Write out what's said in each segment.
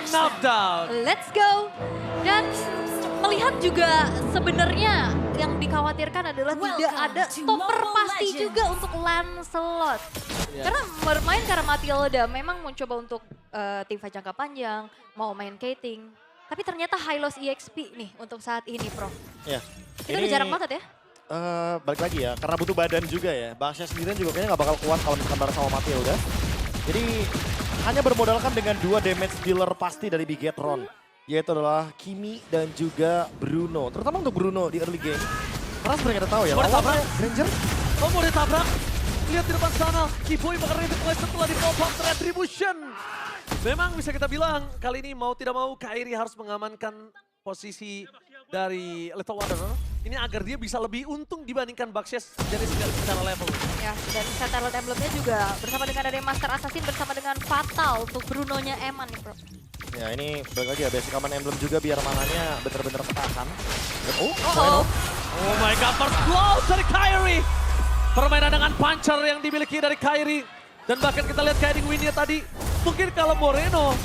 knockdown. Let's go. Dan melihat juga sebenarnya yang dikhawatirkan adalah tidak ada stopper pasti juga untuk Lancelot. Karena bermain karena Matilda memang mencoba untuk teamfight jangka panjang, mau main Kating. Tapi ternyata high loss EXP nih untuk saat ini, Prof. Ya. Itu udah jarang banget ya. Balik lagi ya, karena butuh badan juga ya. Baxia sendirian juga kayaknya nggak bakal kuat kalau misalkan bareng sama Matilda. Jadi hanya bermodalkan dengan 2 damage dealer pasti dari Bigetron. Yaitu adalah Kimi dan juga Bruno. Terutama untuk Bruno di early game. Karena seperti kita tahu ya, Mau ditabrak? Granger. Oh mau ditabrak. Lihat di depan sana, Kiboy bakal mulai setelah di pop up retribution. Memang bisa kita bilang kali ini mau tidak mau Kairi harus mengamankan posisi dari Little Wonder. Ini agar dia bisa lebih untung dibandingkan Baxia dari segala secara level. Ya, dan Satellite Emblem-nya juga bersama dengan dari Master Assassin bersama dengan Fatal untuk Bruno-nya Eman nih, Bro. Ya ini balik lagi ya, basic aman emblem juga biar mananya bener-bener ketahan. Dan, Oh my god, first blow dari Kairi. Permainan dengan puncher yang dimiliki dari Kairi. Dan bahkan kita lihat Guiding Wind-nya tadi. Mungkin kalau Moreno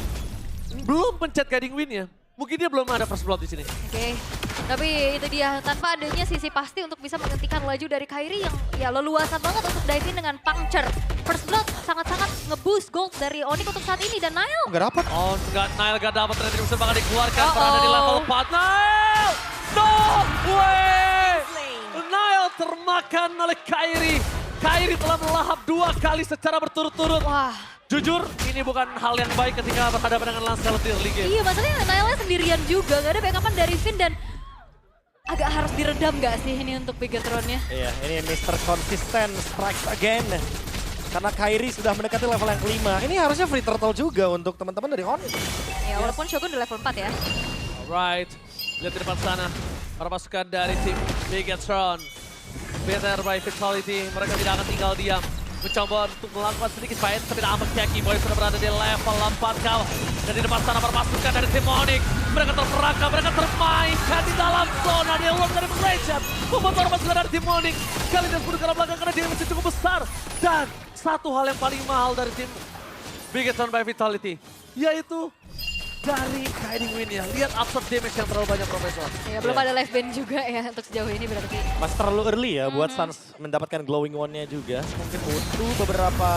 belum pencet Guiding Wind-nya, mungkin dia belum ada first blood di sini. Oke, tapi itu dia tanpa adanya sisi pasti untuk bisa menghentikan laju dari Kairi yang ya leluasa banget untuk dive in dengan puncture. First blood sangat-sangat nge-boost gold dari Onyx untuk saat ini dan Nile. nggak dapat. Oh enggak, Nile gak dapat retribution bakal dikeluarkan. Berada di level 4. Nile! No way! Nile termakan oleh Kairi. Kairi telah melahap 2 kali secara berturut-turut. Wah. Jujur, ini bukan hal yang baik ketika berhadapan dengan Lancelot di early game. Iya, masalahnya Nile sendirian juga, gak ada backupan dari Finn dan agak harus diredam gak sih ini untuk Bigetron-nya? Iya, ini Mr. Consistent strikes again. Karena Kairi sudah mendekati level yang kelima. Ini harusnya free turtle juga untuk teman-teman dari Onyx. Ya, walaupun Shogun di level 4 ya. Alright, lihat di depan sana. Para pasukan dari tim Bigetron. Better by Vitality, mereka tidak akan tinggal diam. Mencoba untuk melakukan sedikit fight, tapi tampaknya Kiboy sudah berada di level 4 kau. Dan di depan sana para pasukan dari tim Onyx. Mereka terperangkap, mereka termainkan di dalam zona. Dia lock dari Legend. Membuat para pasukan dari tim Onyx. Kali ini sebelum ke belakang karena dia masih cukup besar. Dan satu hal yang paling mahal dari tim Bigetron by Vitality, yaitu dari Guiding Wind-nya. Lihat absorb damage yang terlalu banyak, Profesor. Ya, belum ada live band juga ya untuk sejauh ini berarti. Masih terlalu early ya buat Suns mendapatkan glowing one-nya juga. Mungkin butuh beberapa,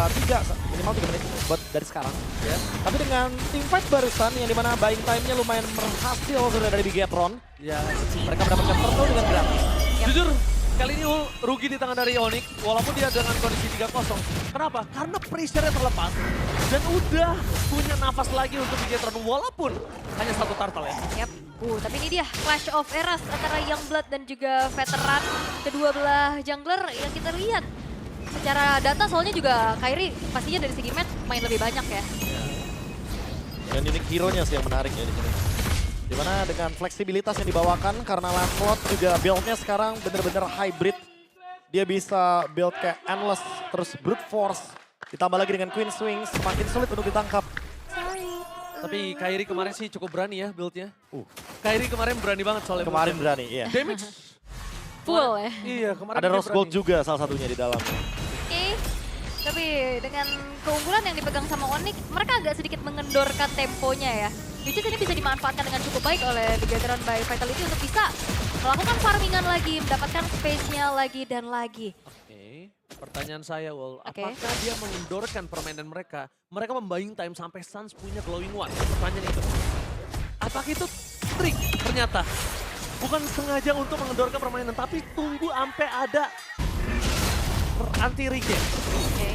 minimal 3 menit buat dari sekarang. Ya. Tapi dengan teamfight barusan yang dimana buying time-nya lumayan berhasil sudah dari Bigetron. Ya, Mereka mendapatkan turtle dengan gratis. jujur kali ini rugi di tangan dari Onyx walaupun dia dengan kondisi 3-0. Kenapa? Karena pressure-nya terlepas dan udah punya nafas lagi untuk Bigetron walaupun hanya 1 turtle ya. Yap. Tapi ini dia Clash of Eras antara Youngblood dan juga veteran kedua belah jungler yang kita lihat. Secara data soalnya juga Kairi pastinya dari segi match main lebih banyak ya. Dan unique hero-nya sih yang menarik ya di sini. Dimana dengan fleksibilitas yang dibawakan karena Lancelot juga build-nya sekarang bener-bener hybrid. Dia bisa build kayak Endless, terus Brute Force. Ditambah lagi dengan Queen Swing, semakin sulit untuk ditangkap. Tapi Kairi kemarin sih cukup berani ya build-nya. Kairi kemarin berani banget soalnya. Kemarin build-nya. berani, iya. Damage. Full ya. Iya, kemarin Ada dia Rose Gold berani. juga salah satunya di dalamnya. Oke. Tapi dengan keunggulan yang dipegang sama Onyx, mereka agak sedikit mengendorkan temponya ya. Which is ini bisa dimanfaatkan dengan cukup baik oleh Bigetron by Vitality untuk bisa melakukan farmingan lagi, mendapatkan space-nya lagi dan lagi. Oke, pertanyaan saya, Wol. Oke. Apakah dia mengendorkan permainan mereka? Mereka membuying time sampai Suns punya glowing one. Pertanyaan itu. Apakah itu trik ternyata? Bukan sengaja untuk mengendorkan permainan, tapi tunggu sampai ada anti-regen. Oke.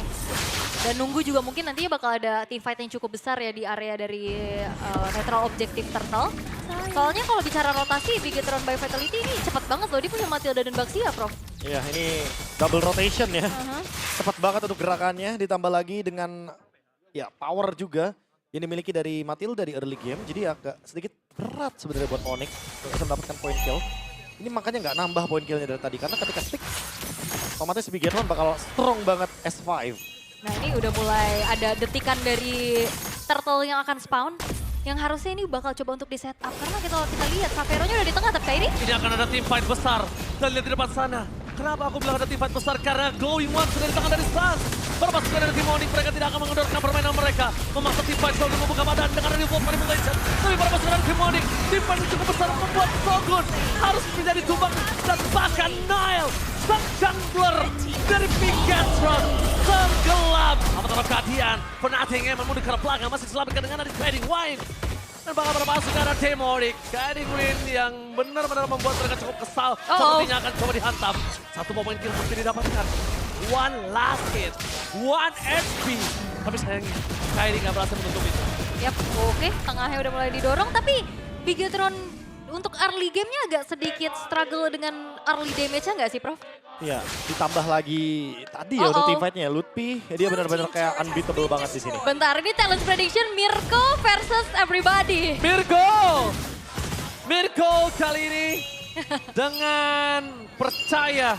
Dan nunggu juga mungkin nantinya bakal ada team fight yang cukup besar ya di area dari Neutral Objective Turtle. Soalnya kalau bicara rotasi, Bigetron by Vitality ini cepat banget loh. Dia punya Matilda dan Baxia, Prof. Iya, ini double rotation ya. Cepat banget untuk gerakannya, ditambah lagi dengan ya power juga yang dimiliki dari Matilda di early game. Jadi agak sedikit berat sebenarnya buat Onyx untuk bisa mendapatkan point kill. Ini makanya nggak nambah point killnya dari tadi, karena ketika stick, otomatis Bigetron bakal strong banget S5. Nah ini udah mulai ada detikan dari turtle yang akan spawn. Yang harusnya ini bakal coba untuk di setup. Karena kita lihat Savero-nya udah di tengah, tapi Kairi. Ini akan ada team fight besar. Dan lihat di depan sana. Kenapa aku bilang ada team fight besar? Karena glowing one sudah di tangan dari Suns. Para pasukan dari tim Onyx mereka tidak akan mengendorkan permainan mereka. Memaksa tim fight Shogun membuka badan dengan revolt manipulation. Tapi para pasukan dari tim Onyx, tim fight yang cukup besar membuat Shogun harus menjadi tumbang. Dan bahkan Nile, sang jungler dari Bigetron, tenggelam. Apatah keadian, Fnatic yang memudik ke belakang masih diselamatkan dengan dari Guiding Wind. Dan bakal berpasukan dari tim Onyx, Guiding Wind yang benar-benar membuat mereka cukup kesal. Sepertinya akan coba dihantam. Satu poin kill mungkin didapatkan. One last hit, one HP. Tapi sayangnya, Kairi nggak berhasil menutup itu. Yap, oke. Tengahnya udah mulai didorong, tapi Bigetron untuk early game-nya agak sedikit struggle dengan early damage-nya nggak sih, Prof? Iya, ditambah lagi tadi ya untuk teamfight-nya. Lutfi, dia benar-benar kayak unbeatable banget di sini. Bentar, ini talent prediction Mirko versus everybody. Mirko kali ini dengan percaya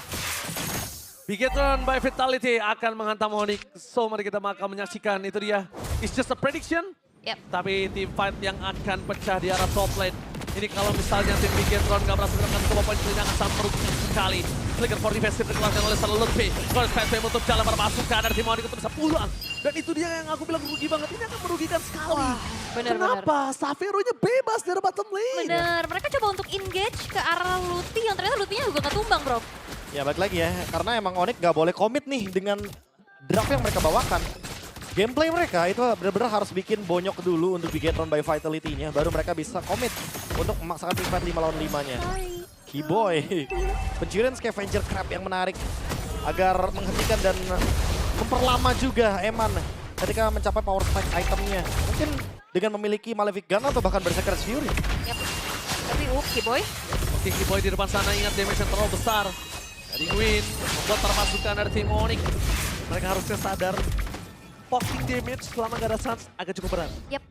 Bigetron by Vitality akan menghantam Onyx. So mari kita akan menyaksikan itu dia. It's just a prediction. Yep. Tapi tim fight yang akan pecah di arah top lane. Ini kalau misalnya tim Bigetron gak berhasil mendapatkan sebuah poin ini akan sangat merugikan sekali. Flicker for defensive dikeluarkan oleh Salo Lutfi. Kalau PSV untuk jalan berpasukan dari tim Onyx untuk bisa pulang. Dan itu dia yang aku bilang rugi banget. Ini akan merugikan sekali. Wah, bener. Kenapa? Xavier-nya bebas dari bottom lane. Bener, mereka coba untuk engage ke arah Lutfi yang ternyata Lutfinya juga gak tumbang, bro. Ya balik lagi ya, karena emang Onyx gak boleh komit nih dengan draft yang mereka bawakan. Gameplay mereka itu benar-benar harus bikin bonyok dulu untuk Bigetron by Vitality-nya. Baru mereka bisa komit untuk memaksakan team fight 5 lawan 5-nya. Keyboy, pencurian Scavenger Crab yang menarik. Agar menghentikan dan memperlama juga Eman ketika mencapai power spike itemnya. Mungkin dengan memiliki Malefic Gun atau bahkan Berserker's Fury. Yap. Tapi Keyboy. Oke, Keyboy di depan sana ingat damage yang terlalu besar. Dari Win membuat perpasukan dari tim Onyx. Mereka harusnya sadar poking damage selama gak ada chance agak cukup berat. Yap.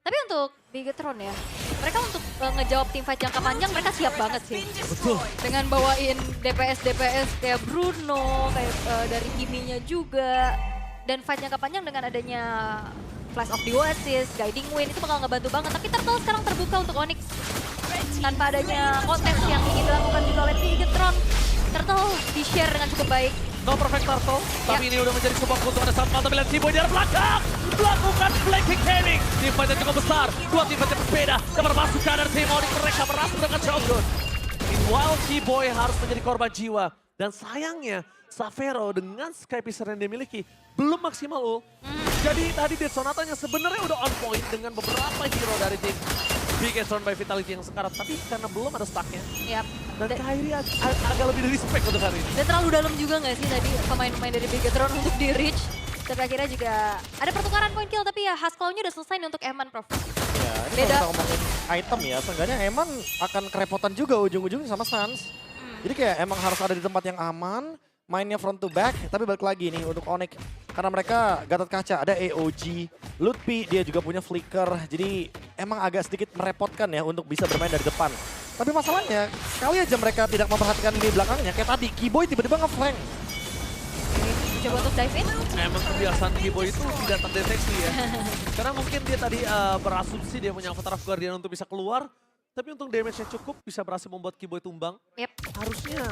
Tapi untuk Bigetron ya, mereka untuk ngejawab tim fight jangka panjang mereka siap banget sih. Betul. Dengan bawain DPS kayak Bruno, kayak dari Kiminya juga. Dan fight jangka panjang dengan adanya Flash of the Oasis, Guiding Wind itu bakal ngebantu banget. Tapi Turtle sekarang terbuka untuk Onyx. Tanpa adanya konten yang ingin dilakukan juga oleh Bigetron. Turtle di-share dengan cukup baik. No perfect Turtle, tapi ini udah menjadi sebuah keuntungan saat Malta melihat Keyboy di arah belakang. Melakukan flanking gaming. Tim fight yang cukup besar, dua tim fight yang berbeda. Dan berpasukan dari tim Onyx mereka berhasil dengan Shogun. Meanwhile Keyboy harus menjadi korban jiwa. Dan sayangnya, Xavero dengan Skypicer yang dia miliki belum maksimal ul. Jadi tadi Dead Sonatanya sebenarnya udah on point dengan beberapa hero dari tim Bigetron by Vitality yang sekarat. Tapi karena belum ada stacknya. Yap. Dan Kairi agak lebih dari respect untuk hari ini. Dan terlalu dalam juga nggak sih tadi pemain-pemain dari Bigetron untuk di reach. Tapi akhirnya juga ada pertukaran point kill, tapi ya Haskell-nya udah selesai nih untuk Eman, Prof. Ya, ini Beda. kalau kita ngomongin item ya, seenggaknya Eman akan kerepotan juga ujung-ujungnya sama Sans. Jadi kayak emang harus ada di tempat yang aman, mainnya front to back, tapi balik lagi nih untuk Onyx. Karena mereka Gatot Kaca, ada AOG, Lutfi dia juga punya Flicker, jadi emang agak sedikit merepotkan ya untuk bisa bermain dari depan. Tapi masalahnya, kali aja mereka tidak memperhatikan di belakangnya, kayak tadi, Keyboy tiba-tiba nge-flank. Coba untuk dive in. Emang kebiasaan Keyboy itu tidak terdeteksi ya. Karena mungkin dia tadi berasumsi dia punya Avatar of Guardian untuk bisa keluar. Tapi untuk damage-nya cukup bisa berhasil membuat Keyboy tumbang. Yep. Harusnya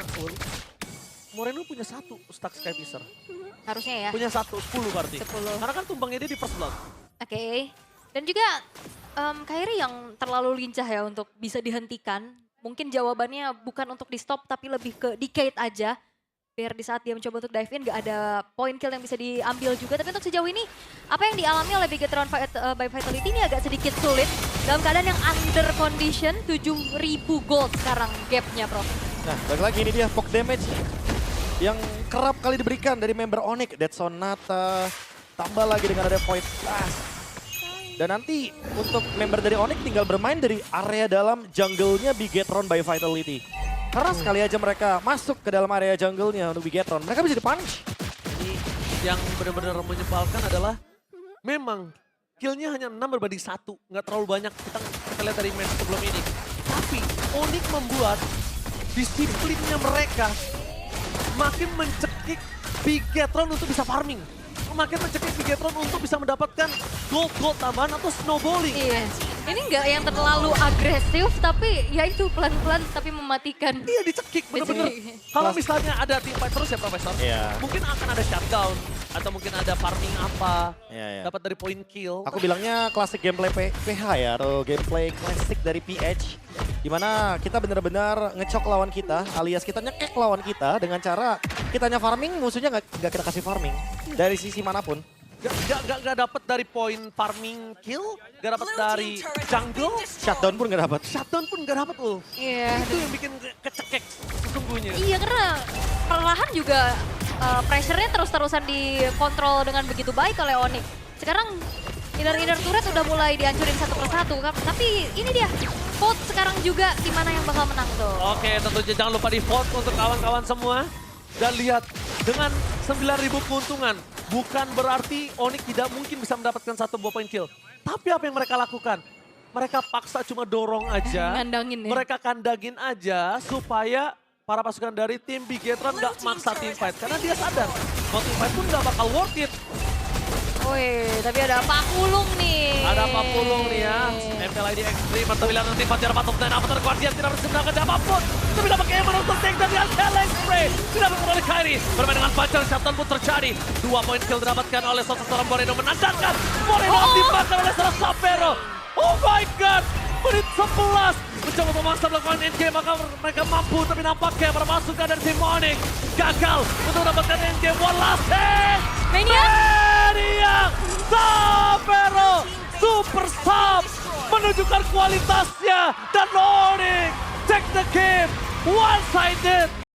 Moreno punya satu stack Skypicer. Harusnya ya. Punya 10 berarti. 10. Karena kan tumbangnya dia di first blood. Oke. Dan juga Kairi yang terlalu lincah ya untuk bisa dihentikan. Mungkin jawabannya bukan untuk di stop tapi lebih ke decade aja. Biar di saat dia mencoba untuk dive in gak ada point kill yang bisa diambil juga. Tapi untuk sejauh ini apa yang dialami oleh Bigetron by Vitality ini agak sedikit sulit. Dalam keadaan yang under condition 7.000 gold sekarang gapnya, Prof. Nah, balik lagi ini dia poke damage yang kerap kali diberikan dari member Onyx. Dead Sonata, tambah lagi dengan ada point blast. Dan nanti untuk member dari Onyx tinggal bermain dari area dalam jungle-nya Bigetron by Vitality. Karena sekali aja mereka masuk ke dalam area jungle-nya untuk Bigetron, mereka bisa di-punish. Ini yang benar-benar menyebalkan adalah memang killnya hanya 6 berbanding 1. Nggak terlalu banyak kita lihat dari match sebelum ini. Tapi Onyx membuat disiplinnya mereka makin mencekik Bigetron untuk bisa farming. Makin mencekik Bigetron untuk bisa mendapatkan gold tambahan atau snowballing. Iya. Ini nggak yang terlalu agresif, tapi ya itu pelan-pelan tapi mematikan. Iya dicekik bener-bener. Kalau misalnya ada team fight terus ya Profesor, Iya. mungkin akan ada shutdown. atau mungkin ada farming apa, Iya, iya. dapat dari point kill. Aku bilangnya klasik gameplay PH ya, atau gameplay klasik dari PH. Dimana kita benar-benar ngecok lawan kita, alias kita nyekek lawan kita dengan cara kitanya farming, musuhnya nggak kita kasih farming. Dari sisi manapun. Gak dapat dari point farming kill, gak dapat dari jungle, Shutdown pun nggak dapat. shutdown pun gak dapat loh. Iya. Itu yang bikin kecekek sesungguhnya. Iya karena perlahan juga pressure-nya terus-terusan dikontrol dengan begitu baik oleh Onyx. Sekarang inner turret udah mulai dihancurin satu persatu. Tapi ini dia, vote sekarang juga gimana yang bakal menang tuh. Oke, tentunya jangan lupa di vote untuk kawan-kawan semua. Dan lihat, dengan 9.000 keuntungan, bukan berarti Onyx tidak mungkin bisa mendapatkan 1 buah point kill. Tapi apa yang mereka lakukan? Mereka paksa cuma dorong aja. Ngandangin ya. Mereka kandangin aja supaya para pasukan dari tim Bigetron nggak maksa team fight. Karena dia sadar, kalau team fight pun nggak bakal worth it. Woi, tapi ada Pak Pulung nih. Ada apa pulung nih ya. MPLID Extreme atau bilang nanti Fajar Patop dan Avatar Guardian tidak harus mendapatkan apapun. Tapi dapat Eman untuk take dan lihat Challenge Spray. Tidak berkurang oleh Kairi. Bermain dengan Fajar, shutdown pun terjadi. 2 poin kill didapatkan oleh seorang Moreno menandakan. Moreno dimakan oleh seorang Sapero. Oh my god. Menit 11. Mencoba memaksa melakukan endgame, maka mereka mampu. Tapi nampaknya para pasukan dari tim Onyx gagal untuk mendapatkan endgame. One last hit. Maniac Sapero Super Sub menunjukkan kualitasnya dan Onyx take the game one-sided.